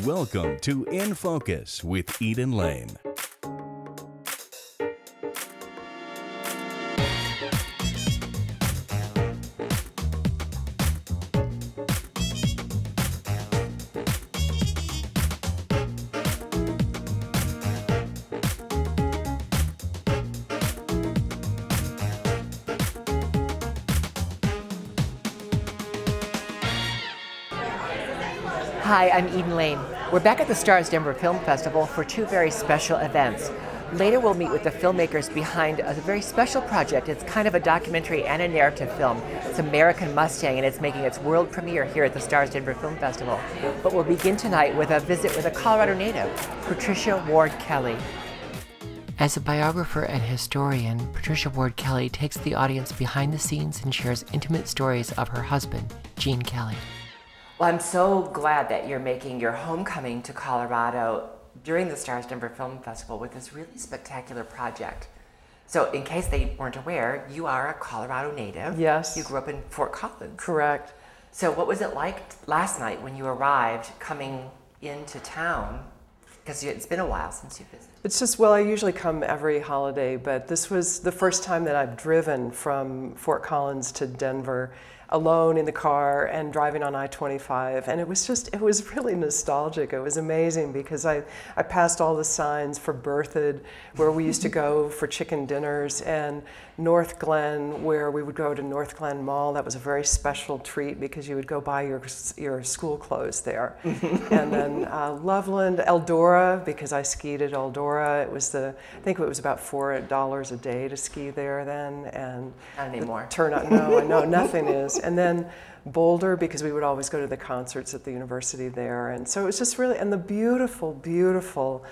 Welcome to In Focus with Eden Lane. Hi, I'm Eden Lane. We're back at the Starz Denver Film Festival for two very special events. Later we'll meet with the filmmakers behind a very special project. It's kind of a documentary and a narrative film. It's American Mustang, and it's making its world premiere here at the Starz Denver Film Festival. But we'll begin tonight with a visit with a Colorado native, Patricia Ward Kelly. As a biographer and historian, Patricia Ward Kelly takes the audience behind the scenes and shares intimate stories of her husband, Gene Kelly. Well, I'm so glad that you're making your homecoming to Colorado during the Starz Denver Film Festival with this really spectacular project. So in case they weren't aware, you are a Colorado native. Yes. You grew up in Fort Collins. Correct. So what was it like last night when you arrived coming into town? Because it's been a while since you've visited. It's just, well, I usually come every holiday, but this was the first time that I've driven from Fort Collins to Denver alone in the car and driving on I-25, and it was really nostalgic. It was amazing because I passed all the signs for Berthoud, where we used to go for chicken dinners, and North Glen, where we would go to North Glen Mall. That was a very special treat because you would go buy your school clothes there. And then Loveland, Eldora, because I skied at Eldora. It was I think it was about $4 a day to ski there then, and not anymore. No, nothing is. And then Boulder, because we would always go to the concerts at the university there. And so it was just really, and the beautiful, beautiful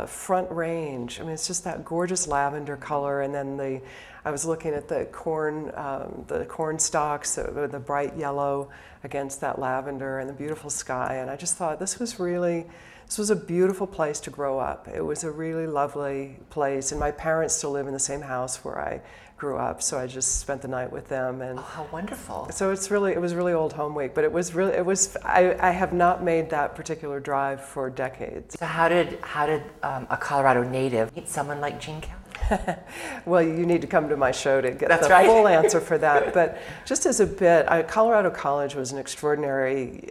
Front Range. I mean, it's just that gorgeous lavender color. And then I was looking at the corn stalks, the bright yellow against that lavender, and the beautiful sky. And I just thought this was a beautiful place to grow up. It was a really lovely place. And my parents still live in the same house where I grew up, so I just spent the night with them. And oh, how wonderful! So it was really old home week, but I have not made that particular drive for decades. So how did a Colorado native meet someone like Gene Kelly? Well, you need to come to my show to get That's the right. full answer for that. But just as a bit, Colorado College was an extraordinary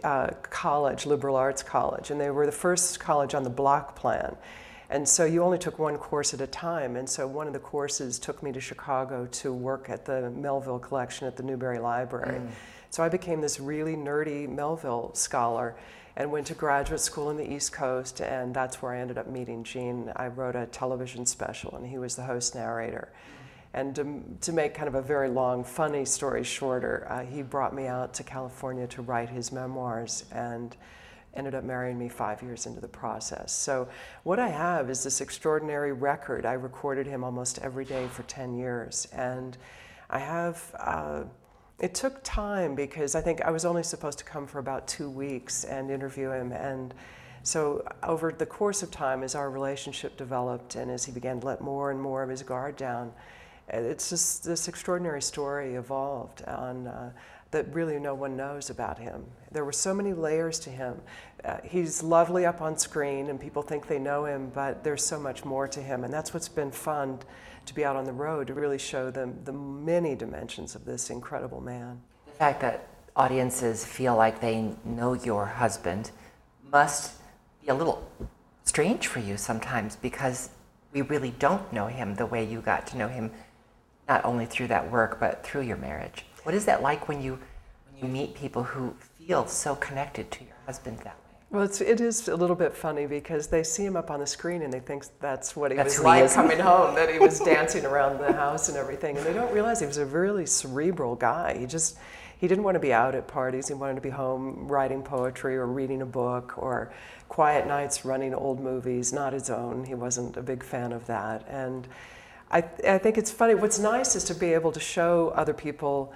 college, liberal arts college, and they were the first college on the block plan. And so you only took one course at a time. And so one of the courses took me to Chicago to work at the Melville collection at the Newberry Library. So I became this really nerdy Melville scholar and went to graduate school in the East Coast, and that's where I ended up meeting Gene. I wrote a television special, and he was the host narrator. And to make kind of a very long, funny story shorter, he brought me out to California to write his memoirs, and ended up marrying me 5 years into the process. So what I have is this extraordinary record. I recorded him almost every day for 10 years. And I have, it took time because I think I was only supposed to come for about 2 weeks and interview him. And so over the course of time, as our relationship developed and as he began to let more and more of his guard down, it's just this extraordinary story evolved on that really no one knows about him. There were so many layers to him. He's lovely up on screen and people think they know him, but there's so much more to him, and that's what's been fun to be out on the road, to really show them the many dimensions of this incredible man. The fact that audiences feel like they know your husband must be a little strange for you sometimes, because we really don't know him the way you got to know him, not only through that work, but through your marriage. What is that like when you meet people who feel so connected to your husband that way? Well, it is a little bit funny because they see him up on the screen and they think that's what he was like coming home, that he was dancing around the house and everything, and they don't realize he was a really cerebral guy. He didn't want to be out at parties. He wanted to be home writing poetry or reading a book, or quiet nights running old movies, not his own. He wasn't a big fan of that. And I think it's funny. What's nice is to be able to show other people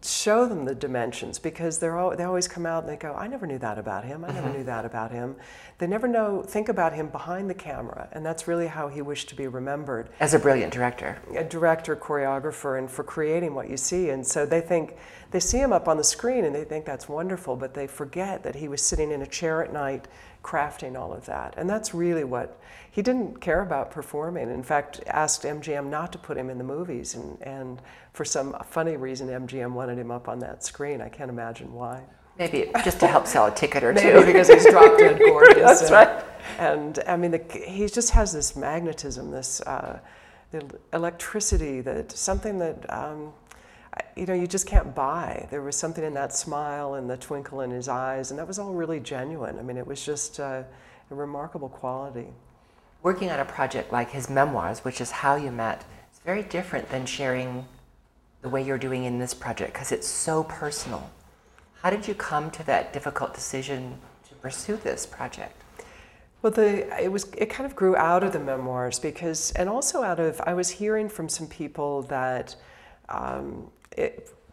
show them the dimensions, because they always come out and they go, I never knew that about him, I never knew that about him. They never think about him behind the camera, and that's really how he wished to be remembered. As a brilliant director. A director, choreographer, and for creating what you see. And so they see him up on the screen and they think that's wonderful, but they forget that he was sitting in a chair at night crafting all of that. And that's really what, he didn't care about performing. In fact, asked MGM not to put him in the movies, and for some funny reason MGM wanted him up on that screen. I can't imagine why. Maybe just to help sell a ticket or two. Maybe because he's drop dead gorgeous. That's right. And I mean, he just has this magnetism, this the electricity, something that you just can't buy. There was something in that smile and the twinkle in his eyes, and that was all really genuine. I mean, it was just a remarkable quality. Working on a project like his memoirs, which is how you met, is very different than sharing the way you're doing in this project, because it's so personal. How did you come to that difficult decision to pursue this project? Well, it kind of grew out of the memoirs, and also I was hearing from some people that,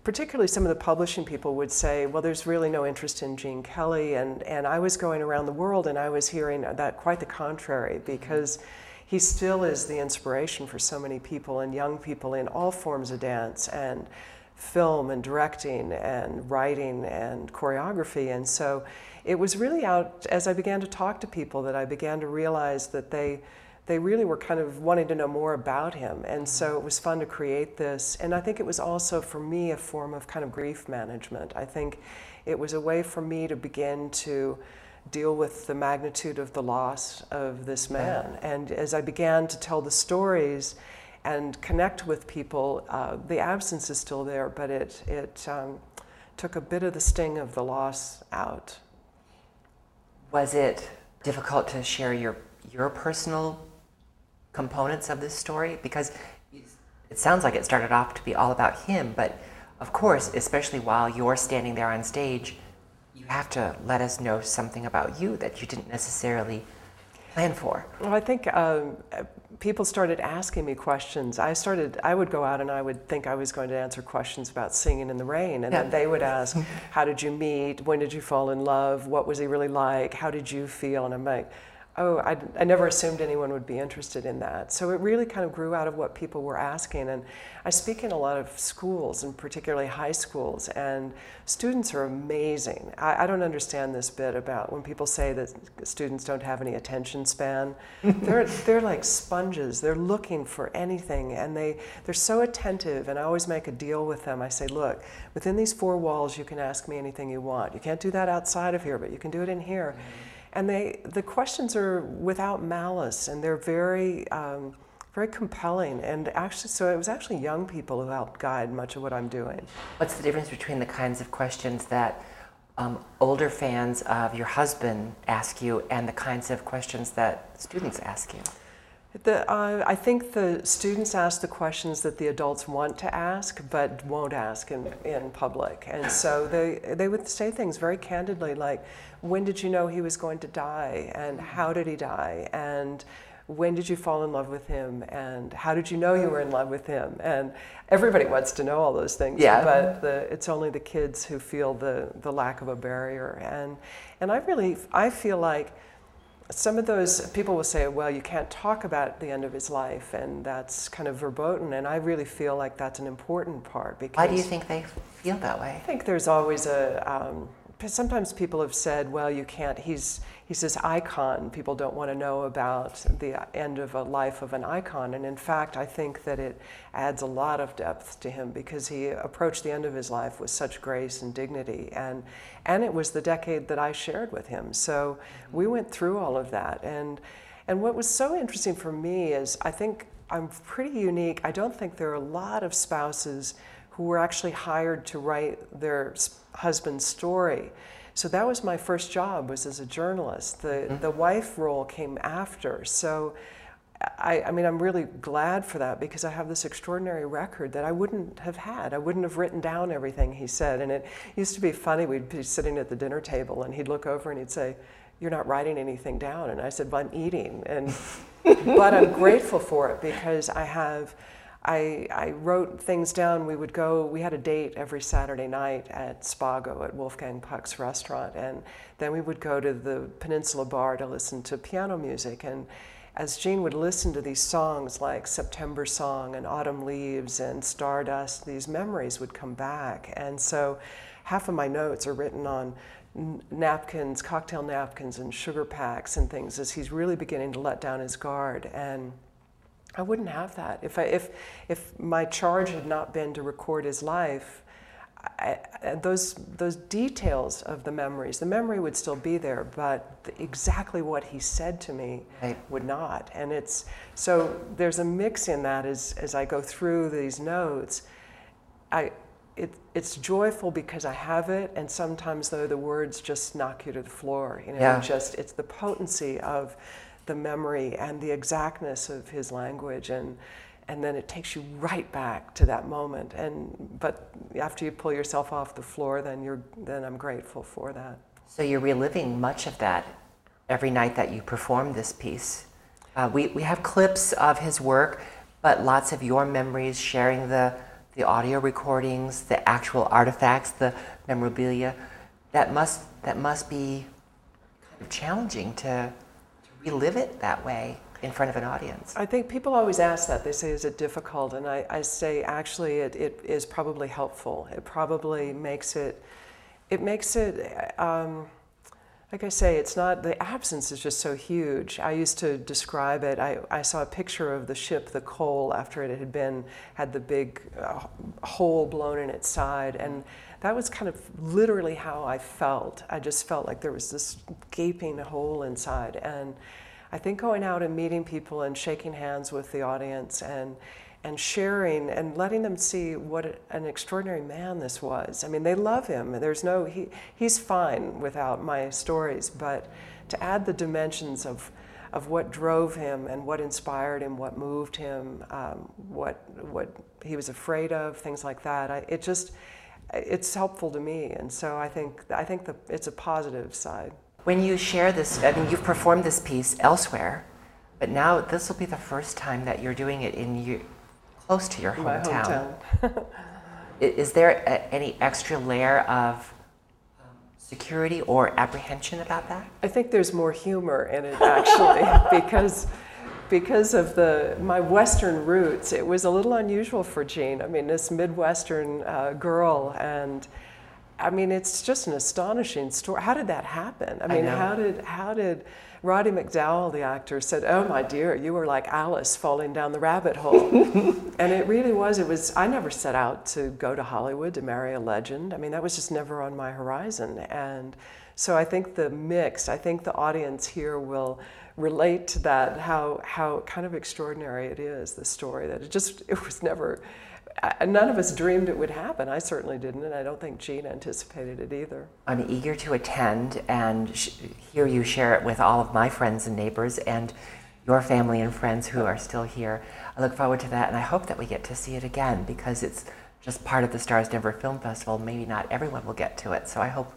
particularly some of the publishing people would say, well, there's really no interest in Gene Kelly, and I was going around the world and I was hearing that quite the contrary, because he still is the inspiration for so many people, and young people in all forms of dance and film and directing and writing and choreography. And so it was really out as I began to talk to people that I began to realize that they really were kind of wanting to know more about him. And so it was fun to create this. And I think it was also, for me, a form of kind of grief management. I think it was a way for me to begin to deal with the magnitude of the loss of this man. And as I began to tell the stories and connect with people, the absence is still there, but it took a bit of the sting of the loss out. Was it difficult to share your personal components of this story? Because it sounds like it started off to be all about him, but of course, especially while you're standing there on stage, you have to let us know something about you that you didn't necessarily plan for. Well, I think people started asking me questions. I would go out and I would think I was going to answer questions about Singing in the Rain, and then they would ask, how did you meet? When did you fall in love? What was he really like? How did you feel? And I'm like, oh, I never assumed anyone would be interested in that. So it really kind of grew out of what people were asking. And I speak in a lot of schools, and particularly high schools, and students are amazing. I don't understand this bit about when people say that students don't have any attention span. They're like sponges. They're looking for anything, and they're so attentive, and I always make a deal with them. I say, look, within these four walls, you can ask me anything you want. You can't do that outside of here, but you can do it in here. And the questions are without malice, and they're very, very compelling. And actually, so it was actually young people who helped guide much of what I'm doing. What's the difference between the kinds of questions that older fans of your husband ask you and the kinds of questions that students ask you? I think the students ask the questions that the adults want to ask but won't ask in public. And so they would say things very candidly like, when did you know he was going to die? And how did he die? And when did you fall in love with him? And how did you know you were in love with him? And everybody wants to know all those things, but it's only the kids who feel the lack of a barrier. And I feel like some of those people will say, well, you can't talk about the end of his life, and that's kind of verboten, and I really feel like that's an important part. Because why do you think they feel that way? I think there's always sometimes people have said, well, you can't, he's this icon. People don't want to know about the end of a life of an icon. And in fact, I think that it adds a lot of depth to him, because he approached the end of his life with such grace and dignity. And it was the decade that I shared with him. So we went through all of that. And what was so interesting for me is I think I'm pretty unique. I don't think there are a lot of spouses who were actually hired to write their husband's story. So that was my first job, was as a journalist. The wife role came after. So I mean, I'm really glad for that, because I have this extraordinary record that I wouldn't have had. I wouldn't have written down everything he said. And it used to be funny. We'd be sitting at the dinner table and he'd look over and he'd say, "You're not writing anything down." And I said, "Well, I'm eating." But I'm grateful for it, because I have I wrote things down. We had a date every Saturday night at Spago at Wolfgang Puck's restaurant, and then we would go to the Peninsula Bar to listen to piano music. And as Gene would listen to these songs like September Song and Autumn Leaves and Stardust, these memories would come back. And so half of my notes are written on napkins, cocktail napkins and sugar packs and things as he's really beginning to let down his guard. And I wouldn't have that. If my charge had not been to record his life, those details of the memories, the memory would still be there, but exactly what he said to me would not. And so there's a mix in that as I go through these notes. It's joyful because I have it, and sometimes though the words just knock you to the floor. It's the potency of the memory and the exactness of his language, and then it takes you right back to that moment. But after you pull yourself off the floor, then I'm grateful for that. So you're reliving much of that every night that you perform this piece. We have clips of his work, but lots of your memories, sharing the audio recordings, the actual artifacts, the memorabilia. That must be kind of challenging to relive it that way in front of an audience. I think people always ask that. They say, is it difficult? And I say, actually, it is probably helpful. It probably makes it, like I say, it's not, the absence is just so huge. I used to describe it, I saw a picture of the ship, the Cole, after it had the big hole blown in its side, and that was kind of literally how I felt. I just felt like there was this gaping hole inside. And I think going out and meeting people and shaking hands with the audience and sharing and letting them see what an extraordinary man this was. I mean, they love him. He's fine without my stories, but to add the dimensions of what drove him and what inspired him, what moved him, what he was afraid of, things like that, it's helpful to me. And so I think it's a positive side. When you share this, I mean, you've performed this piece elsewhere, but now this will be the first time that you're doing it close to your hometown. My hometown. Is there any extra layer of security or apprehension about that? I think there's more humor in it, actually, because of my Western roots. It was a little unusual for Gene. I mean, this Midwestern girl, and I mean, it's just an astonishing story. How did that happen? I mean, how did Roddy McDowall, the actor, said, "Oh my dear, you were like Alice falling down the rabbit hole." And it really was. I never set out to go to Hollywood to marry a legend. I mean, that was just never on my horizon. And so I think the audience here will relate to that, how kind of extraordinary it is, the story, that it was never, none of us dreamed it would happen. I certainly didn't, and I don't think Gene anticipated it either. I'm eager to attend and hear you share it with all of my friends and neighbors and your family and friends who are still here. I look forward to that, and I hope that we get to see it again, because it's just part of the Starz Denver Film Festival. Maybe not everyone will get to it, so I hope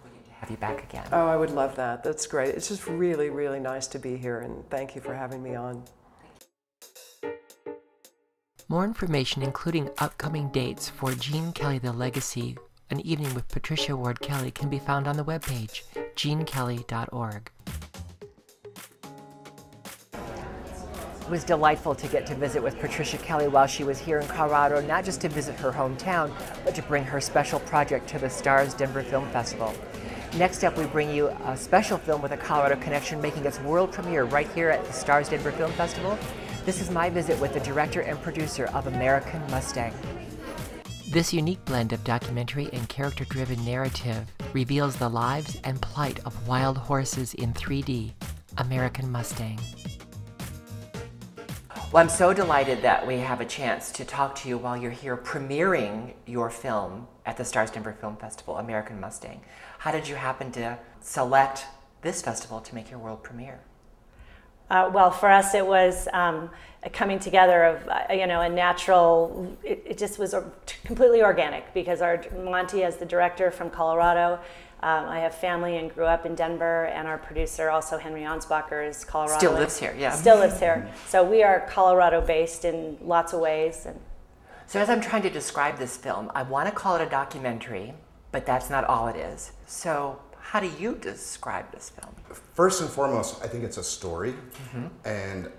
we get to have you back again. Oh, I would love that. That's great. It's just really, really nice to be here, and thank you for having me on. More information, including upcoming dates for Gene Kelly The Legacy, An Evening with Patricia Ward Kelly, can be found on the webpage, genekelly.org. It was delightful to get to visit with Patricia Kelly while she was here in Colorado, not just to visit her hometown, but to bring her special project to the Starz Denver Film Festival. Next up, we bring you a special film with a Colorado connection making its world premiere right here at the Starz Denver Film Festival. This is my visit with the director and producer of American Mustang. This unique blend of documentary and character-driven narrative reveals the lives and plight of wild horses in 3D, American Mustang. Well, I'm so delighted that we have a chance to talk to you while you're here premiering your film at the Starz Denver Film Festival, American Mustang. How did you happen to select this festival to make your world premiere? Well, for us, it was a coming together of, a natural, it just was completely organic, because Monty, as the director from Colorado, I have family and grew up in Denver, and our producer, also Henry Ansbacher, is Colorado. Still lives here, yeah. Still lives here. So we are Colorado-based in lots of ways. And so as I'm trying to describe this film, I want to call it a documentary, but that's not all it is. So how do you describe this film? First and foremost, I think it's a story, and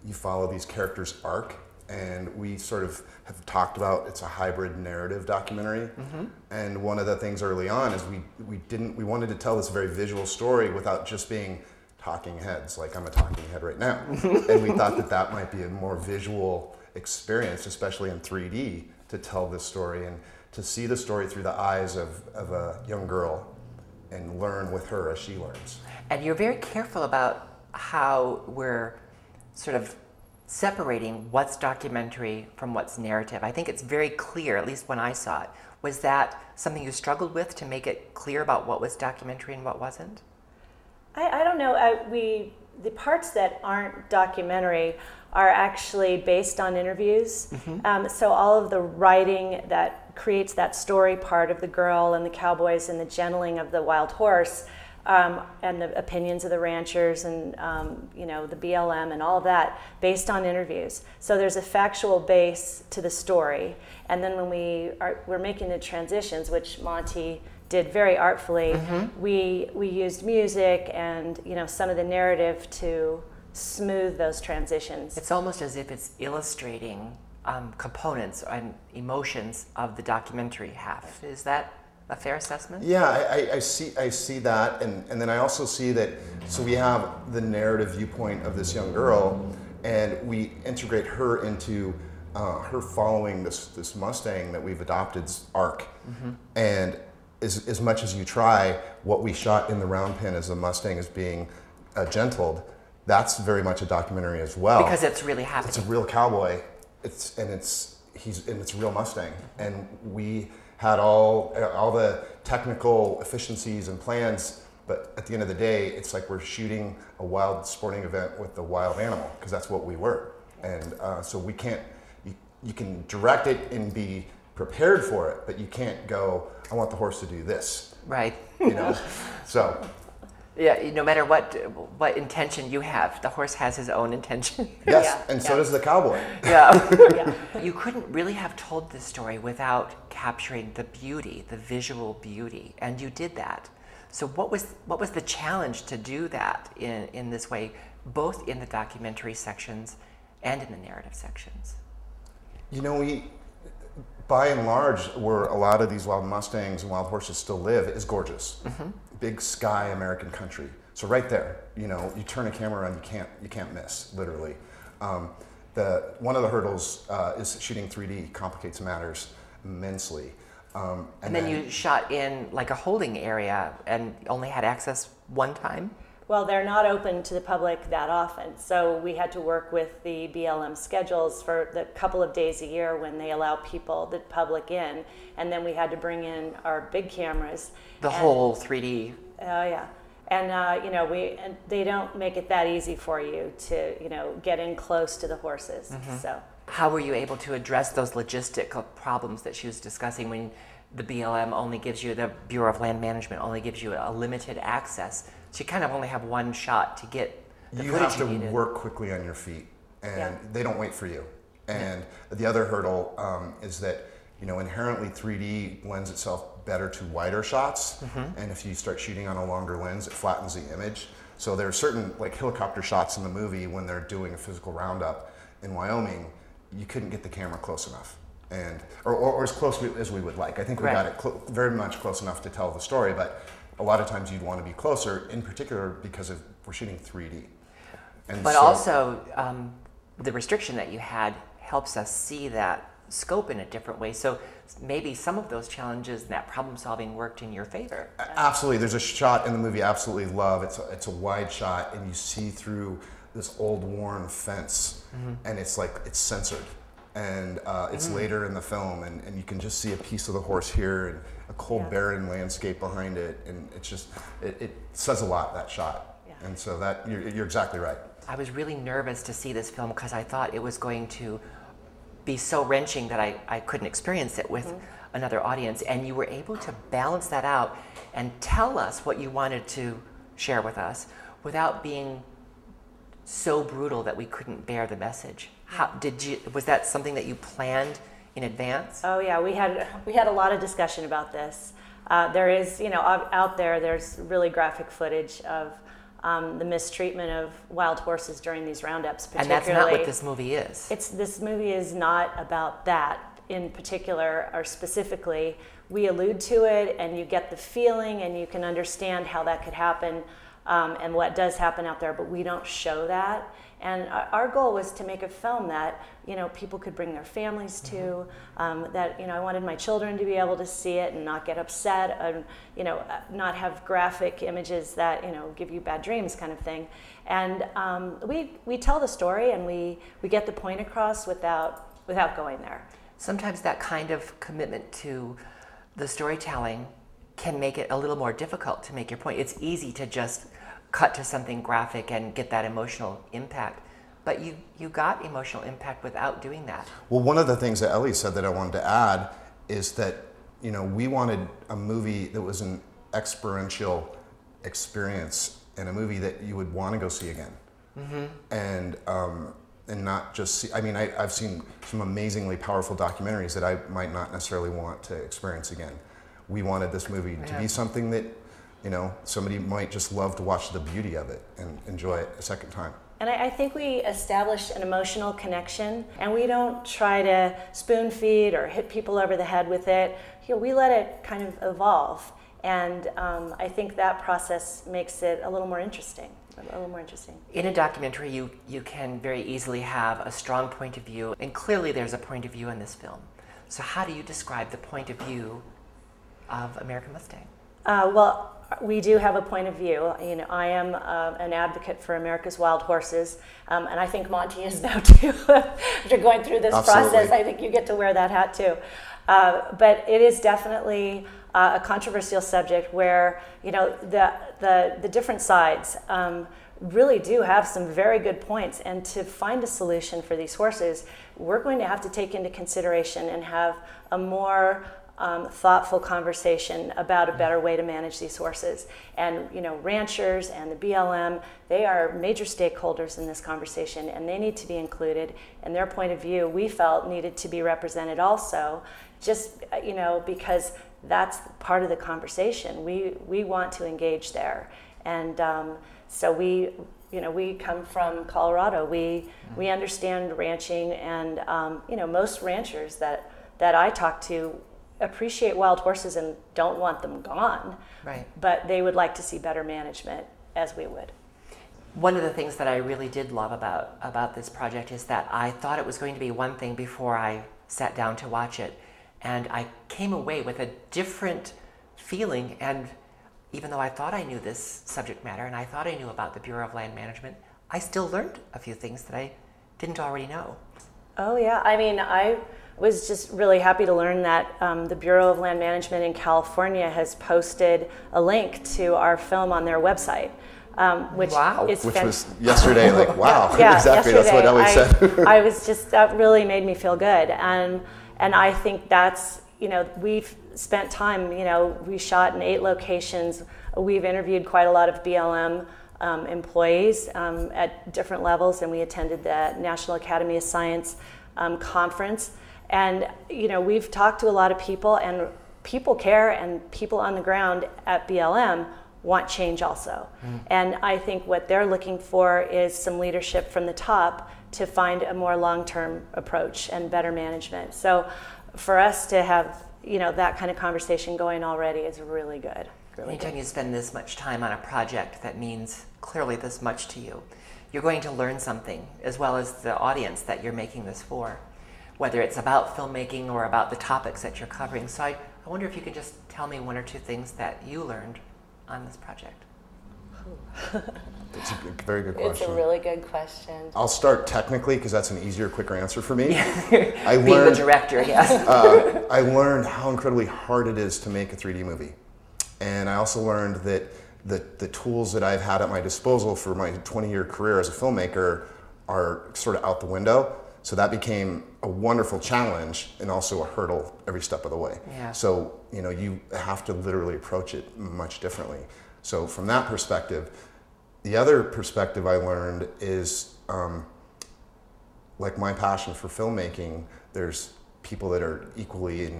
you follow these characters' arc, and we sort of have talked about it's a hybrid narrative documentary. And one of the things early on is we wanted to tell this very visual story without just being talking heads, like I'm a talking head right now. And we thought that might be a more visual experience, especially in 3D, to tell this story and to see the story through the eyes of a young girl and learn with her as she learns. And you're very careful about how we're sort of separating what's documentary from what's narrative. I think it's very clear, at least when I saw it. Was that something you struggled with, to make it clear about what was documentary and what wasn't? I don't know. The parts that aren't documentary are actually based on interviews. So all of the writing that creates that story part of the girl and the cowboys and the gentling of the wild horse, and the opinions of the ranchers and the BLM and all of that, based on interviews. So there's a factual base to the story, and then when we're making the transitions, which Monty did very artfully, we used music and some of the narrative to smooth those transitions. It's almost as if it's illustrating components and emotions of the documentary half. Is that a fair assessment? Yeah, I see that, and then I also see that, so we have the narrative viewpoint of this young girl, and we integrate her into her following this Mustang that we've adopted's arc. And as much as you try, what we shot in the round pen as the Mustang is being gentled, that's very much a documentary as well. Because it's really happening. It's a real cowboy, it's a real Mustang, and we had all the technical efficiencies and plans, but at the end of the day, it's like we're shooting a wild sporting event with the wild animal, because that's what we were. And so we can't, you can direct it and be prepared for it, but you can't go, I want the horse to do this. Right. So. Yeah, no matter what intention you have, the horse has his own intention. Yes, and so does the cowboy. Yeah. You couldn't really have told this story without capturing the beauty, the visual beauty, and you did that. So what was the challenge to do that in this way, both in the documentary sections and in the narrative sections? We, by and large, where a lot of these wild Mustangs and wild horses still live is gorgeous. Big sky American country. So right there, you turn a camera on, you can't miss, literally. One of the hurdles is shooting 3D complicates matters immensely. And then you shot in like a holding area and only had access one time? Well, they're not open to the public that often, so we had to work with the BLM schedules for the couple of days a year when they allow the public in, and then we had to bring in our big cameras. The whole 3D. Oh yeah, and they don't make it that easy for you to get in close to the horses. So how were you able to address those logistical problems that she was discussing when the BLM only gives you, the Bureau of Land Management only gives you a limited access? So you kind of only have one shot to get the you footage have to you needed. work quickly on your feet, and they don't wait for you. And the other hurdle is that inherently 3D lends itself better to wider shots, and if you start shooting on a longer lens, it flattens the image. So there are certain helicopter shots in the movie when they're doing a physical roundup in Wyoming, you couldn't get the camera close enough, or as close as we would like. I think we got it very much close enough to tell the story, but a lot of times you'd want to be closer, in particular because we're shooting 3D. But also, the restriction that you had helps us see that scope in a different way. So maybe some of those challenges and that problem solving worked in your favor. Absolutely. There's a shot in the movie I absolutely love. It's a wide shot, and you see through this old worn fence, and it's censored. And it's later in the film, and you can just see a piece of the horse here and a cold barren landscape behind it, and it says a lot, that shot. And so that you're exactly right. I was really nervous to see this film because I thought it was going to be so wrenching that I couldn't experience it with another audience, and you were able to balance that out and tell us what you wanted to share with us without being so brutal that we couldn't bear the message. Was that something that you planned in advance? Oh yeah, we had a lot of discussion about this. There is, out there's really graphic footage of the mistreatment of wild horses during these roundups, particularly. And that's not what this movie is. This movie is not about that in particular or specifically. We allude to it, and you get the feeling, and you can understand how that could happen and what does happen out there, but we don't show that. And our goal was to make a film that people could bring their families to, that I wanted my children to be able to see it and not get upset, and not have graphic images that give you bad dreams, kind of thing. And we tell the story, and we get the point across without going there. Sometimes that kind of commitment to the storytelling can make it a little more difficult to make your point. It's easy to just cut to something graphic and get that emotional impact. But you got emotional impact without doing that. Well, one of the things that Ellie said that I wanted to add is that, we wanted a movie that was an experiential experience, and a movie that you would want to go see again. And not just see, I've seen some amazingly powerful documentaries that I might not necessarily want to experience again. We wanted this movie to be something that somebody might just love to watch the beauty of it and enjoy it a second time. And I think we established an emotional connection, and we don't try to spoon feed or hit people over the head with it. We let it kind of evolve, and I think that process makes it a little more interesting. In a documentary, you can very easily have a strong point of view, and clearly there's a point of view in this film. So how do you describe the point of view of American Mustang? Well, we do have a point of view. I am an advocate for America's wild horses, and I think Monty is now too. After going through this process, I think you get to wear that hat too. But it is definitely a controversial subject where the different sides really do have some very good points, and to find a solution for these horses, we're going to have to take into consideration and have a more thoughtful conversation about a better way to manage these horses. And ranchers and the BLM, they are major stakeholders in this conversation, and they need to be included, and their point of view, we felt, needed to be represented also, just because that's part of the conversation. We want to engage there. And so we come from Colorado. We understand ranching, and most ranchers that I talk to appreciate wild horses and don't want them gone. Right. But they would like to see better management, as we would. One of the things that I really did love about this project is that I thought it was going to be one thing before I sat down to watch it, and I came away with a different feeling. And even though I thought I knew this subject matter and I thought I knew about the Bureau of Land Management, I still learned a few things that I didn't already know. Oh yeah, I was just really happy to learn that the Bureau of Land Management in California has posted a link to our film on their website. Which was yesterday, like, wow, yeah, exactly, that's what Ellie said. I was just, that really made me feel good. And I think that's, we've spent time, we shot in 8 locations. We've interviewed quite a lot of BLM employees at different levels, and we attended the National Academy of Science conference. And we've talked to a lot of people, and people care, and people on the ground at BLM want change also. And I think what they're looking for is some leadership from the top to find a more long-term approach and better management. So for us to have that kind of conversation going already is really good. Anytime you spend this much time on a project that means clearly this much to you, you're going to learn something, as well as the audience that you're making this for, whether it's about filmmaking or about the topics that you're covering. So I wonder if you can just tell me 1 or 2 things that you learned on this project. It's a very good question. It's a really good question. I'll start technically, because that's an easier, quicker answer for me. Being the director, yes. I learned how incredibly hard it is to make a 3D movie. And I also learned that the tools that I've had at my disposal for my 20-year career as a filmmaker are sort of out the window. So that became a wonderful challenge and also a hurdle every step of the way. Yeah. So, you know, you have to literally approach it much differently. So from that perspective, the other perspective I learned is, like my passion for filmmaking, there's people that are equally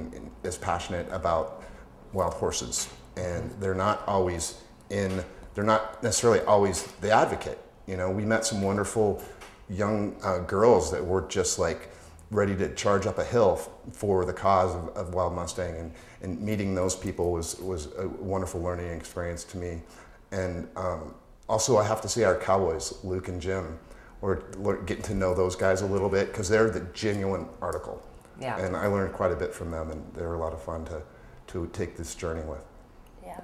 as passionate about wild horses, and they're not necessarily always the advocate. You know, we met some wonderful young girls that were just like ready to charge up a hill for the cause of Wild Mustang, and meeting those people was a wonderful learning experience to me. And also I have to say our cowboys, Luke and Jim, we're getting to know those guys a little bit because they're the genuine article. Yeah. And I learned quite a bit from them, and they were a lot of fun to take this journey with. Yeah.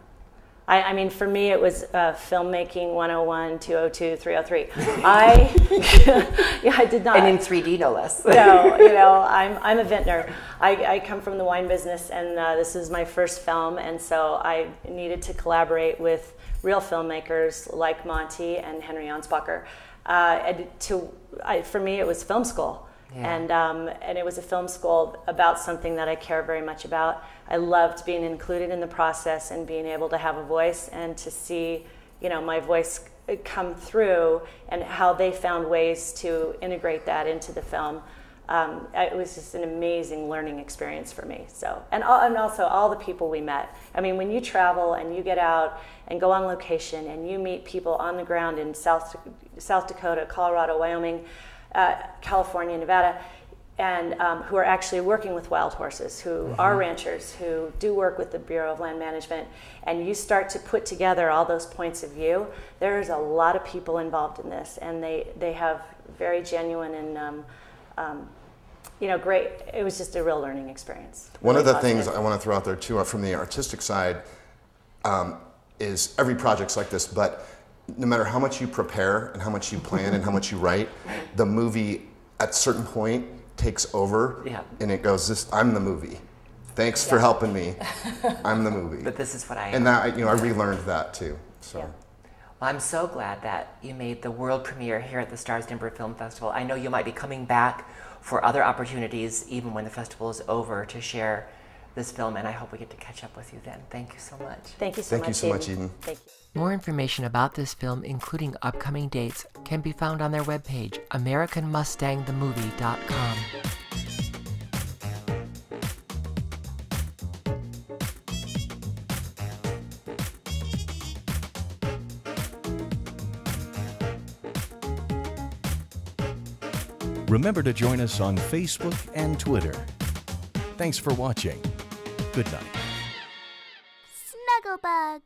I mean, for me, it was filmmaking 101, 202, 303. I did not. And in 3D, no less. No, you know, I'm a vintner. I come from the wine business, and this is my first film, and so I needed to collaborate with real filmmakers like Monty and Henry Ansbacher. For me, it was film school. Yeah. And it was a film school about something that I care very much about. I loved being included in the process and being able to have a voice and to see, you know, my voice come through and how they found ways to integrate that into the film. It was just an amazing learning experience for me. So, and also all the people we met. I mean, when you travel and you get out and go on location and you meet people on the ground in South Dakota, Colorado, Wyoming, California, Nevada, and who are actually working with wild horses, who are ranchers, who do work with the Bureau of Land Management, and you start to put together all those points of view, there's a lot of people involved in this, and they have very genuine and you know, great. It was just a real learning experience. One of the things I want to throw out there too, from the artistic side, is every project's like this, but no matter how much you prepare and how much you plan and how much you write, the movie at a certain point takes over, and it goes, I'm the movie. Thanks for helping me. I'm the movie. But this is what I am. And that, you know, I relearned that too. So. Well, I'm so glad that you made the world premiere here at the Starz Denver Film Festival. I know you might be coming back for other opportunities, even when the festival is over, to share this film, and I hope we get to catch up with you then. Thank you so much. Thank you so much. Thank you so much, Eden. Thank you. More information about this film, including upcoming dates, can be found on their webpage, AmericanMustangTheMovie.com. Remember to join us on Facebook and Twitter. Thanks for watching. Good night. Snugglebug.